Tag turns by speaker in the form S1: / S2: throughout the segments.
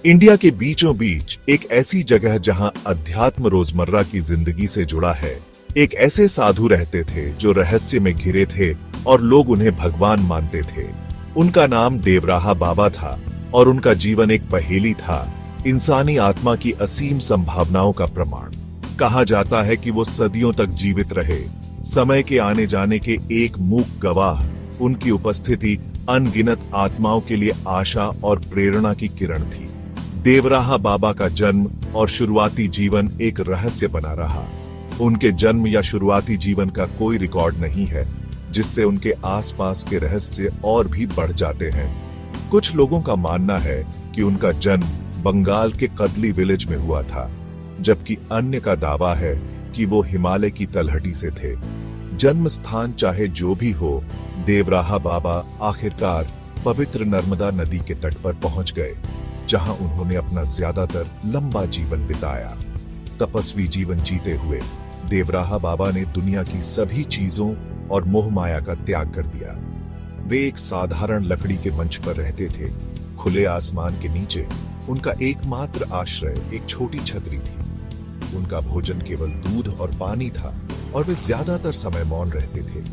S1: India के बीचों बीच एक ऐसी जगह जहां अध्यात्म रोजमर्रा की जिंदगी से जुड़ा है, एक ऐसे साधु रहते थे जो रहस्य में घिरे थे और लोग उन्हें भगवान मानते थे। उनका नाम देवराहा बाबा था और उनका जीवन एक पहेली था, इंसानी आत्मा की असीम संभावनाओं का प्रमाण। कहा जाता है कि वो सदियों तक जीवित रहे, समय के आने जाने के एक मूक गवाह। उनकी उपस्थिति अनगिनत आत्माओं के लिए आशा और प्रेरणा की किरण थी। देवराहा बाबा का जन्म और शुरुआती जीवन एक रहस्य बना रहा। उनके जन्म या शुरुआती जीवन का कोई रिकॉर्ड नहीं है, जिससे उनके आसपास के रहस्य और भी बढ़ जाते हैं। कुछ लोगों का मानना है कि उनका जन्म बंगाल के कदली विलेज में हुआ था, जबकि अन्य का दावा है कि वो हिमालय की तलहटी से थे। जन्म स्थान चाहे जो भी हो, देवराहा बाबा आखिरकार पवित्र नर्मदा नदी के तट पर पहुंच गए, जहां उन्होंने अपना ज्यादातर लंबा जीवन बिताया। तपस्वी जीवन जीते हुए देवराहा बाबा ने दुनिया की सभी चीजों और मोह माया का त्याग कर दिया। वे एक साधारण लकड़ी के मंच पर रहते थे। खुले आसमान के नीचे उनका एकमात्र आश्रय एक छोटी छतरी थी। उनका भोजन केवल दूध और पानी था और वे ज्यादातर समय मौन रहते थे,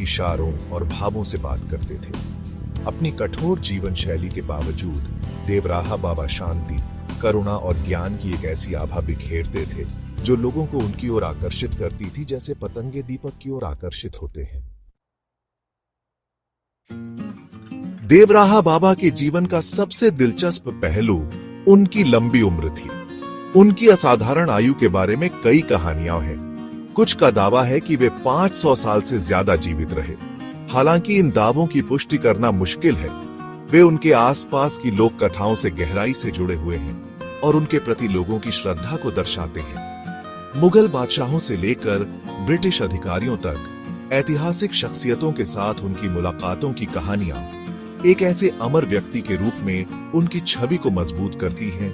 S1: इशारों और भावों से बात करते थे। अपनी कठोर जीवन शैली के बावजूद देवराहा बाबा शांति, करुणा और ज्ञान की एक ऐसी आभा बिखेरते थे जो लोगों को उनकी ओर आकर्षित करती थी, जैसे पतंगे दीपक की ओर आकर्षित होते हैं। देवराहा बाबा के जीवन का सबसे दिलचस्प पहलू उनकी लंबी उम्र थी। उनकी असाधारण आयु के बारे में कई कहानियां हैं। कुछ का दावा है कि वे 500 साल से ज्यादा जीवित रहे। हालांकि इन दावों की पुष्टि करना मुश्किल है। वे उनके आसपास की लोक कथाओं से गहराई से जुड़े हुए हैं और उनके प्रति लोगों की श्रद्धा को दर्शाते हैं। मुगल बादशाहों से लेकर ब्रिटिश अधिकारियों तक ऐतिहासिक शख्सियतों के साथ उनकी मुलाकातों की कहानियां एक ऐसे अमर व्यक्ति के रूप में उनकी छवि को मजबूत करती हैं,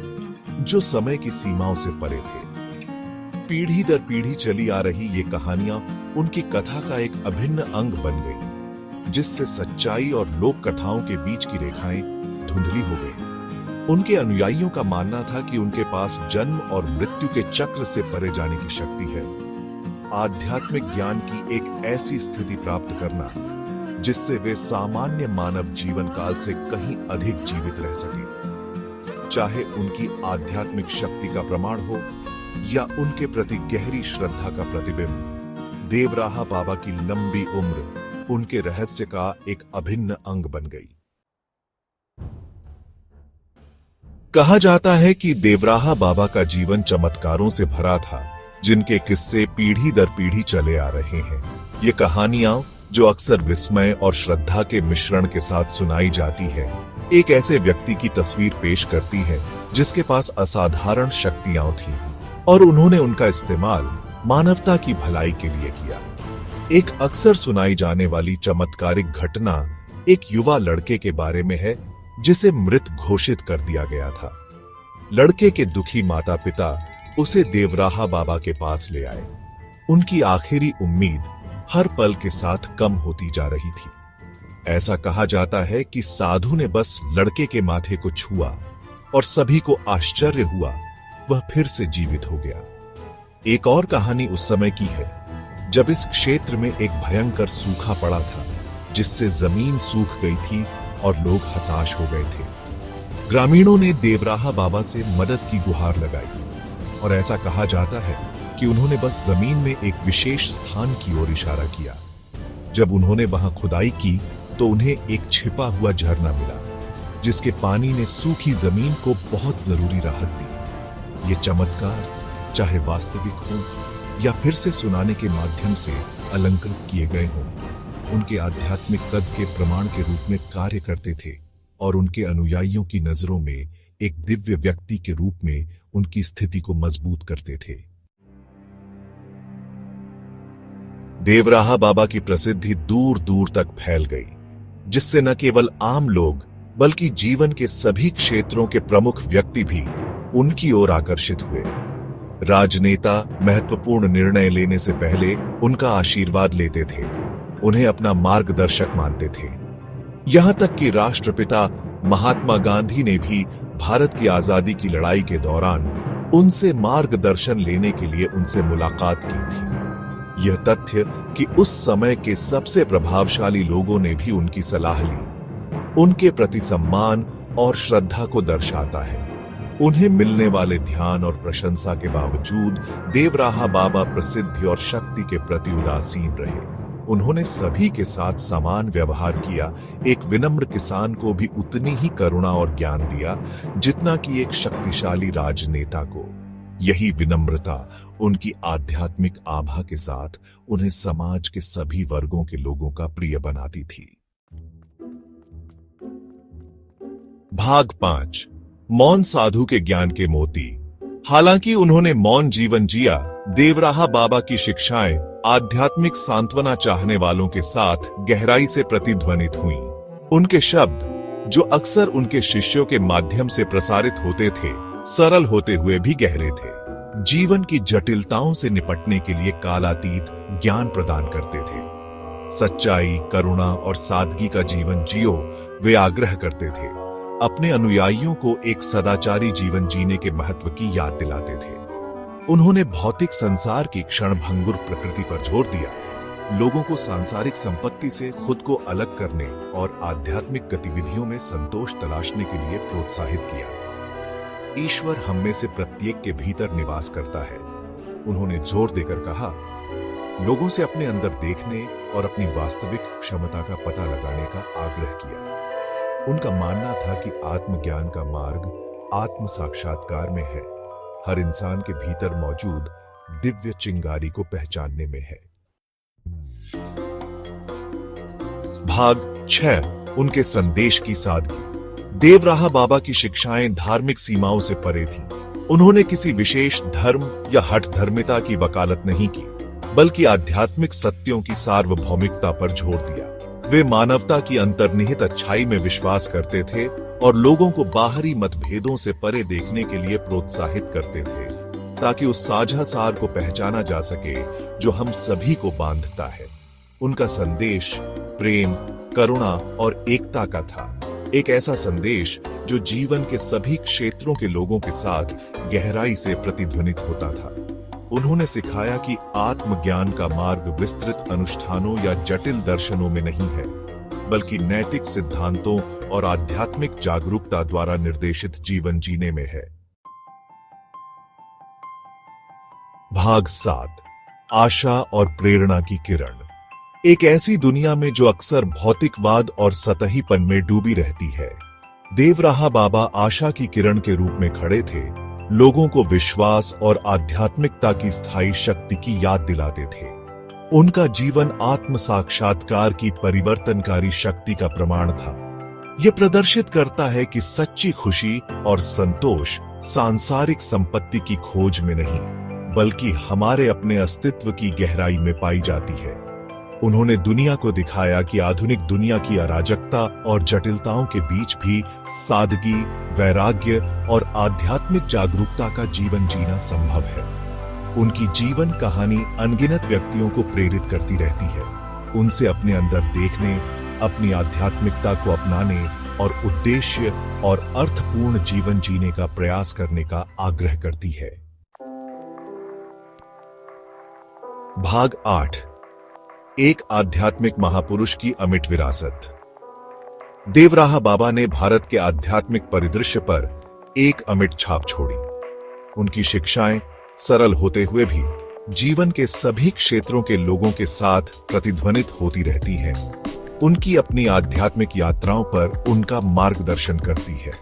S1: जो समय की सीमाओं से परे थे। पीढ़ी दर पीढ़ी चली आ रही ये कहानियां उनकी कथा का एक अभिन्न अंग बन गई, जिससे सच्चाई और लोक कथाओं के बीच की रेखाएं धुंधली हो गई। उनके अनुयायियों का मानना था कि उनके पास जन्म और मृत्यु के चक्र से परे जाने की शक्ति है, आध्यात्मिक ज्ञान की एक ऐसी स्थिति प्राप्त करना जिससे वे सामान्य मानव जीवन काल से कहीं अधिक जीवित रह सके। चाहे उनकी आध्यात्मिक शक्ति का प्रमाण हो या उनके प्रति गहरी श्रद्धा का प्रतिबिंब, देवराहा बाबा की लंबी उम्र उनके रहस्य का एक अभिन्न अंग बन गई। कहा जाता है कि देवराहा बाबा का जीवन चमत्कारों से भरा था, जिनके किस्से पीढ़ी दर पीढ़ी चले आ रहे हैं। ये कहानियां, जो अक्सर विस्मय और श्रद्धा के मिश्रण के साथ सुनाई जाती है, एक ऐसे व्यक्ति की तस्वीर पेश करती है जिसके पास असाधारण शक्तियां थीं और उन्होंने उनका इस्तेमाल मानवता की भलाई के लिए किया। एक अक्सर सुनाई जाने वाली चमत्कारिक घटना एक युवा लड़के के बारे में है, जिसे मृत घोषित कर दिया गया था। लड़के के दुखी माता पिता उसे देवराहा बाबा के पास ले आए। उनकी आखिरी उम्मीद हर पल के साथ कम होती जा रही थी। ऐसा कहा जाता है कि साधु ने बस लड़के के माथे को छुआ और सभी को आश्चर्य हुआ, वह फिर से जीवित हो गया। एक और कहानी उस समय की है जब इस क्षेत्र में एक भयंकर सूखा पड़ा था, जिससे जमीन सूख गई थी और लोग हताश हो गए थे। ग्रामीणों ने देवराहा बाबा से मदद की गुहार लगाई और ऐसा कहा जाता है कि उन्होंने बस जमीन में एक विशेष स्थान की ओर इशारा किया। जब उन्होंने वहां खुदाई की तो उन्हें एक छिपा हुआ झरना मिला, जिसके पानी ने सूखी जमीन को बहुत जरूरी राहत दी। ये चमत्कार, चाहे वास्तविक हो या फिर से सुनाने के माध्यम से अलंकृत किए गए हों, उनके आध्यात्मिक कद के प्रमाण के रूप में कार्य करते थे और उनके अनुयायियों की नजरों में एक दिव्य व्यक्ति के रूप में उनकी स्थिति को मजबूत करते थे। देवराहा बाबा की प्रसिद्धि दूर दूर तक फैल गई, जिससे न केवल आम लोग बल्कि जीवन के सभी क्षेत्रों के प्रमुख व्यक्ति भी उनकी ओर आकर्षित हुए। राजनेता महत्वपूर्ण निर्णय लेने से पहले उनका आशीर्वाद लेते थे, उन्हें अपना मार्गदर्शक मानते थे। यहां तक कि राष्ट्रपिता महात्मा गांधी ने भी भारत की आजादी की लड़ाई के दौरान उनसे मार्गदर्शन लेने के लिए उनसे मुलाकात की थी। यह तथ्य कि उस समय के सबसे प्रभावशाली लोगों ने भी उनकी सलाह ली, उनके प्रति सम्मान और श्रद्धा को दर्शाता है। उन्हें मिलने वाले ध्यान और प्रशंसा के बावजूद देवराहा बाबा प्रसिद्धि और शक्ति के प्रति उदासीन रहे। उन्होंने सभी के साथ समान व्यवहार किया, एक विनम्र किसान को भी उतनी ही करुणा और ज्ञान दिया जितना कि एक शक्तिशाली राजनेता को। यही विनम्रता उनकी आध्यात्मिक आभा के साथ उन्हें समाज के सभी वर्गों के लोगों का प्रिय बनाती थी। भाग 5, मौन साधु के ज्ञान के मोती। हालांकि उन्होंने मौन जीवन जिया, देवराहा बाबा की शिक्षाएं आध्यात्मिक सांत्वना चाहने वालों के साथ गहराई से प्रतिध्वनित हुईं। उनके शब्द, जो अक्सर उनके शिष्यों के माध्यम से प्रसारित होते थे, सरल होते हुए भी गहरे थे। जीवन की जटिलताओं से निपटने के लिए कालातीत ज्ञान प्रदान करते थे। सच्चाई, करुणा और सादगी का जीवन जियो, वे आग्रह करते थे। अपने अनुयायियों को एक सदाचारी जीवन जीने के महत्व की याद दिलाते थे। उन्होंने भौतिक संसार की क्षणभंगुर प्रकृति पर जोर दिया, लोगों को सांसारिक संपत्ति से खुद को अलग करने और आध्यात्मिक गतिविधियों में संतोष तलाशने के लिए प्रोत्साहित किया। ईश्वर हम में से प्रत्येक के भीतर निवास करता है, उन्होंने जोर देकर कहा। लोगों से अपने अंदर देखने और अपनी वास्तविक क्षमता का पता लगाने का आग्रह किया। उनका मानना था कि आत्मज्ञान का मार्ग आत्म साक्षात्कार में है, हर इंसान के भीतर मौजूद दिव्य चिंगारी को पहचानने में है। भाग 6, उनके संदेश की सादगी। देवराहा बाबा की शिक्षाएं धार्मिक सीमाओं से परे थीं। उन्होंने किसी विशेष धर्म या हठ धर्मिता की वकालत नहीं की, बल्कि आध्यात्मिक सत्यों की सार्वभौमिकता पर जोर दिया। वे मानवता की अंतर्निहित अच्छाई में विश्वास करते थे और लोगों को बाहरी मतभेदों से परे देखने के लिए प्रोत्साहित करते थे, ताकि उस साझा सार को पहचाना जा सके जो हम सभी को बांधता है। उनका संदेश प्रेम, करुणा और एकता का था, एक ऐसा संदेश जो जीवन के सभी क्षेत्रों के लोगों के साथ गहराई से प्रतिध्वनित होता था। उन्होंने सिखाया कि आत्मज्ञान का मार्ग विस्तृत अनुष्ठानों या जटिल दर्शनों में नहीं है, बल्कि नैतिक सिद्धांतों और आध्यात्मिक जागरूकता द्वारा निर्देशित जीवन जीने में है। भाग 7, आशा और प्रेरणा की किरण। एक ऐसी दुनिया में जो अक्सर भौतिकवाद और सतहीपन में डूबी रहती है, देवराहा बाबा आशा की किरण के रूप में खड़े थे। लोगों को विश्वास और आध्यात्मिकता की स्थायी शक्ति की याद दिलाते थे। उनका जीवन आत्म साक्षात्कार की परिवर्तनकारी शक्ति का प्रमाण था। यह प्रदर्शित करता है कि सच्ची खुशी और संतोष सांसारिक संपत्ति की खोज में नहीं, बल्कि हमारे अपने अस्तित्व की गहराई में पाई जाती है। उन्होंने दुनिया को दिखाया कि आधुनिक दुनिया की अराजकता और जटिलताओं के बीच भी सादगी, वैराग्य और आध्यात्मिक जागरूकता का जीवन जीना संभव है। उनकी जीवन कहानी अनगिनत व्यक्तियों को प्रेरित करती रहती है, उनसे अपने अंदर देखने, अपनी आध्यात्मिकता को अपनाने और उद्देश्य और अर्थपूर्ण जीवन जीने का प्रयास करने का आग्रह करती है। भाग 8, एक आध्यात्मिक महापुरुष की अमिट विरासत। देवराहा बाबा ने भारत के आध्यात्मिक परिदृश्य पर एक अमिट छाप छोड़ी। उनकी शिक्षाएं सरल होते हुए भी जीवन के सभी क्षेत्रों के लोगों के साथ प्रतिध्वनित होती रहती हैं। उनकी अपनी आध्यात्मिक यात्राओं पर उनका मार्गदर्शन करती है।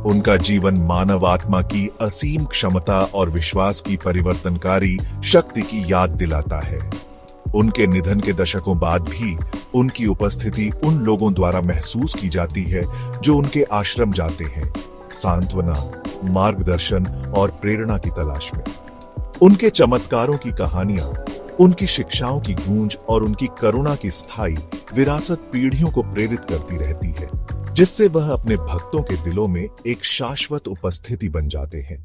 S1: उनका जीवन मानव आत्मा की असीम क्षमता और विश्वास की परिवर्तनकारी शक्ति की याद दिलाता है। उनके निधन के दशकों बाद भी उनकी उपस्थिति उन लोगों द्वारा महसूस की जाती है जो उनके आश्रम जाते हैं, सांत्वना, मार्गदर्शन और प्रेरणा की तलाश में। उनके चमत्कारों की कहानियां, उनकी शिक्षाओं की गूंज और उनकी करुणा की स्थायी विरासत पीढ़ियों को प्रेरित करती रहती है, जिससे वह अपने भक्तों के दिलों में एक शाश्वत उपस्थिति बन जाते हैं।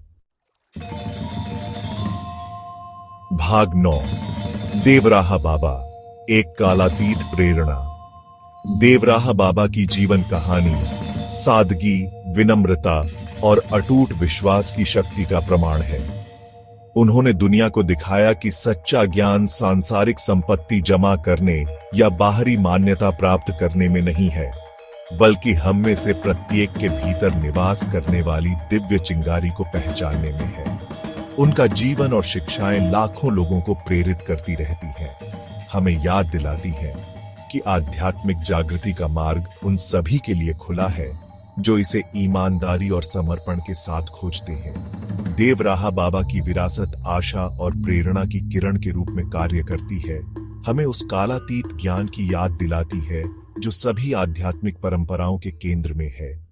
S1: भाग 9, देवराहा बाबा, एक कालातीत प्रेरणा। देवराहा बाबा की जीवन कहानी सादगी, विनम्रता और अटूट विश्वास की शक्ति का प्रमाण है। उन्होंने दुनिया को दिखाया कि सच्चा ज्ञान सांसारिक संपत्ति जमा करने या बाहरी मान्यता प्राप्त करने में नहीं है, बल्कि हम में से प्रत्येक के भीतर निवास करने वाली दिव्य चिंगारी को पहचानने में है। उनका जीवन और शिक्षाएं लाखों लोगों को प्रेरित करती रहती हैं, हमें याद दिलाती हैं कि आध्यात्मिक जागृति का मार्ग उन सभी के लिए खुला है जो इसे ईमानदारी और समर्पण के साथ खोजते हैं। देवराहा बाबा की विरासत आशा और प्रेरणा की किरण के रूप में कार्य करती है, हमें उस कालातीत ज्ञान की याद दिलाती है जो सभी आध्यात्मिक परंपराओं के केंद्र में है।